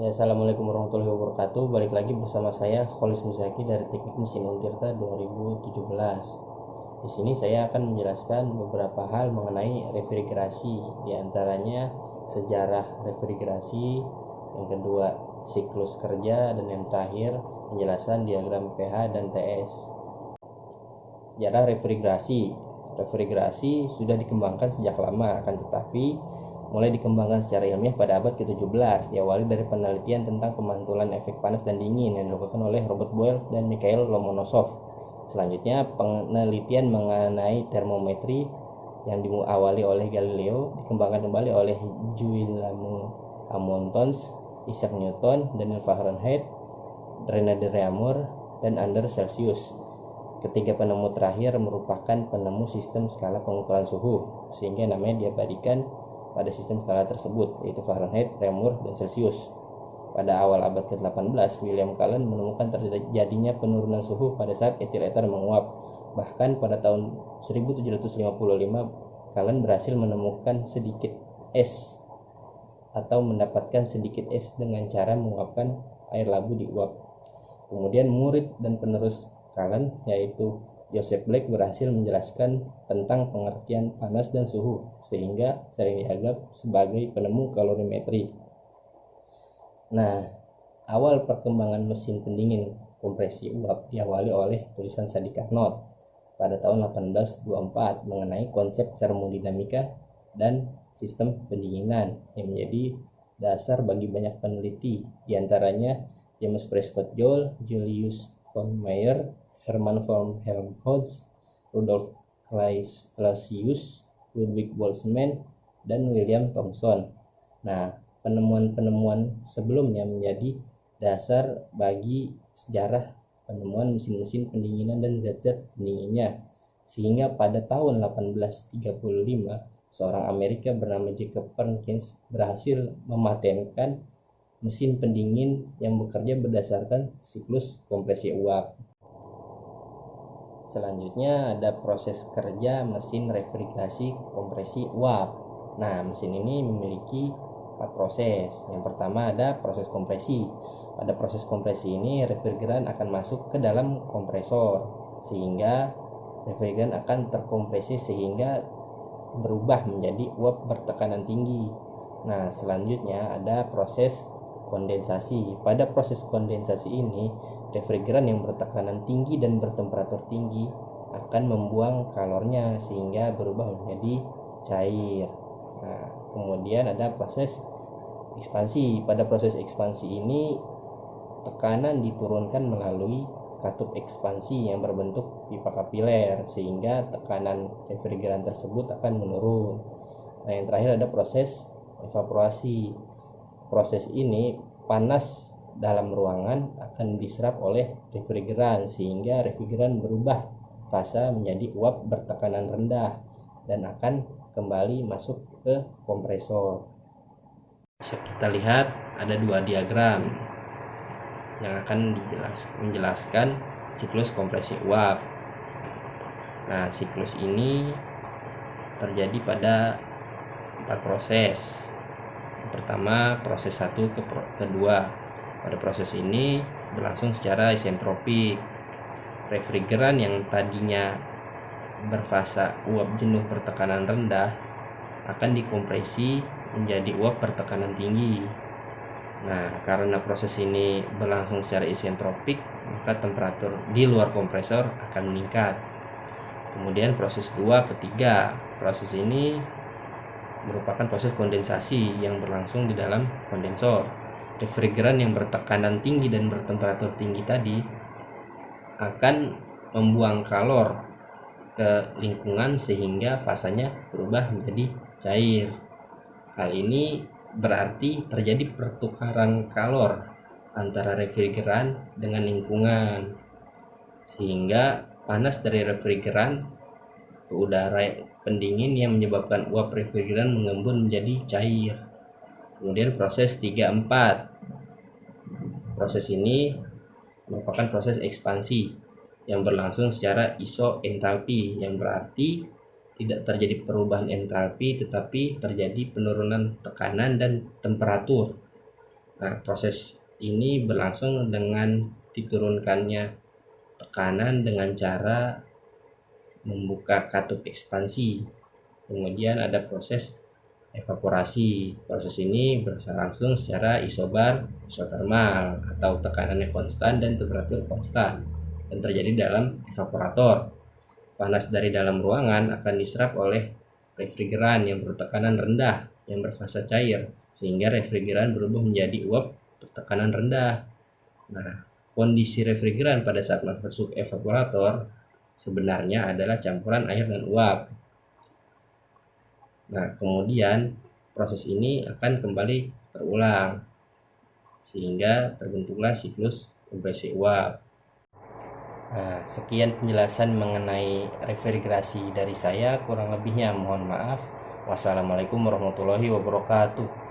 Ya, assalamualaikum warahmatullahi wabarakatuh. Balik lagi bersama saya Kholis Muzaki dari Teknik Mesin Untirta 2017. Di sini saya akan menjelaskan beberapa hal mengenai refrigerasi, di antaranya sejarah refrigerasi, yang kedua siklus kerja, dan yang terakhir penjelasan diagram pH dan TS. Sejarah refrigerasi. Refrigerasi sudah dikembangkan sejak lama, akan tetapi mulai dikembangkan secara ilmiah pada abad ke-17, diawali dari penelitian tentang pemantulan efek panas dan dingin yang dilakukan oleh Robert Boyle dan Mikhail Lomonosov. Selanjutnya, penelitian mengenai termometri yang diawali oleh Galileo dikembangkan kembali oleh Guillaume Amontons, Isaac Newton, Daniel Fahrenheit, René de Reaumur, dan Anders Celsius. Ketiga penemu terakhir merupakan penemu sistem skala pengukuran suhu, sehingga namanya diabadikan pada sistem skala tersebut, yaitu Fahrenheit, Reaumur, dan Celsius. Pada awal abad ke-18, William Cullen menemukan terjadinya penurunan suhu pada saat etil eter menguap. Bahkan pada tahun 1755, Cullen berhasil menemukan sedikit es atau mendapatkan sedikit es dengan cara menguapkan air labu di uap. Kemudian murid dan penerus Cullen, yaitu Joseph Black, berhasil menjelaskan tentang pengertian panas dan suhu, sehingga sering dianggap sebagai penemu kalorimetri. Nah, awal perkembangan mesin pendingin kompresi uap diawali oleh tulisan Sadi Carnot pada tahun 1824 mengenai konsep termodinamika dan sistem pendinginan yang menjadi dasar bagi banyak peneliti, diantaranya James Prescott Joule, Julius von Mayer, Hermann von Helmholtz, Rudolf Clausius, Ludwig Boltzmann, dan William Thomson. Nah, penemuan-penemuan sebelumnya menjadi dasar bagi sejarah penemuan mesin-mesin pendinginan dan zat-zat pendinginnya, sehingga pada tahun 1835 seorang Amerika bernama Jacob Perkins berhasil mematenkan mesin pendingin yang bekerja berdasarkan siklus kompresi uap. Selanjutnya ada proses kerja mesin refrigerasi kompresi uap. Nah, mesin ini memiliki 4 proses. Yang pertama ada proses kompresi. Pada proses kompresi ini refrigeran akan masuk ke dalam kompresor, sehingga refrigeran akan terkompresi sehingga berubah menjadi uap bertekanan tinggi. Nah, selanjutnya ada proses kondensasi. Pada proses kondensasi ini, refrigeran yang bertekanan tinggi dan bertemperatur tinggi akan membuang kalornya sehingga berubah menjadi cair. Nah, kemudian ada proses ekspansi. Pada proses ekspansi ini, tekanan diturunkan melalui katup ekspansi yang berbentuk pipa kapiler sehingga tekanan refrigeran tersebut akan menurun. Nah, yang terakhir ada proses evaporasi. Proses ini panas dalam ruangan akan diserap oleh refrigeran sehingga refrigeran berubah fasa menjadi uap bertekanan rendah dan akan kembali masuk ke kompresor. Bisa kita lihat ada dua diagram yang akan menjelaskan siklus kompresi uap. Nah, siklus ini terjadi pada 4 proses. Yang pertama, proses 1 ke kedua. Pada proses ini berlangsung secara isentropik. Refrigeran yang tadinya berfasa uap jenuh bertekanan rendah akan dikompresi menjadi uap bertekanan tinggi. Nah, karena proses ini berlangsung secara isentropik, maka temperatur di luar kompresor akan meningkat. Kemudian proses 2 ke 3. Proses ini merupakan proses kondensasi yang berlangsung di dalam kondensor. Refrigeran yang bertekanan tinggi dan bertemperatur tinggi tadi akan membuang kalor ke lingkungan sehingga fasanya berubah menjadi cair. Hal ini berarti terjadi pertukaran kalor antara refrigeran dengan lingkungan, sehingga panas dari refrigeran ke udara pendingin yang menyebabkan uap refrigeran mengembun menjadi cair. Kemudian proses 3-4. Proses ini merupakan proses ekspansi yang berlangsung secara isoentalpi, yang berarti tidak terjadi perubahan entalpi tetapi terjadi penurunan tekanan dan temperatur. Nah, proses ini berlangsung dengan diturunkannya tekanan dengan cara membuka katup ekspansi. Kemudian ada proses evaporasi. Proses ini berlangsung secara isobar, isotermal atau tekanannya konstan dan temperatur konstan dan terjadi dalam evaporator. Panas dari dalam ruangan akan diserap oleh refrigeran yang bertekanan rendah yang berfasa cair, sehingga refrigeran berubah menjadi uap bertekanan rendah. Nah, kondisi refrigeran pada saat masuk evaporator sebenarnya adalah campuran air dan uap. Nah, kemudian proses ini akan kembali terulang sehingga terbentuklah siklus kompresi uap. Nah, sekian penjelasan mengenai refrigerasi dari saya, kurang lebihnya mohon maaf. Wassalamualaikum warahmatullahi wabarakatuh.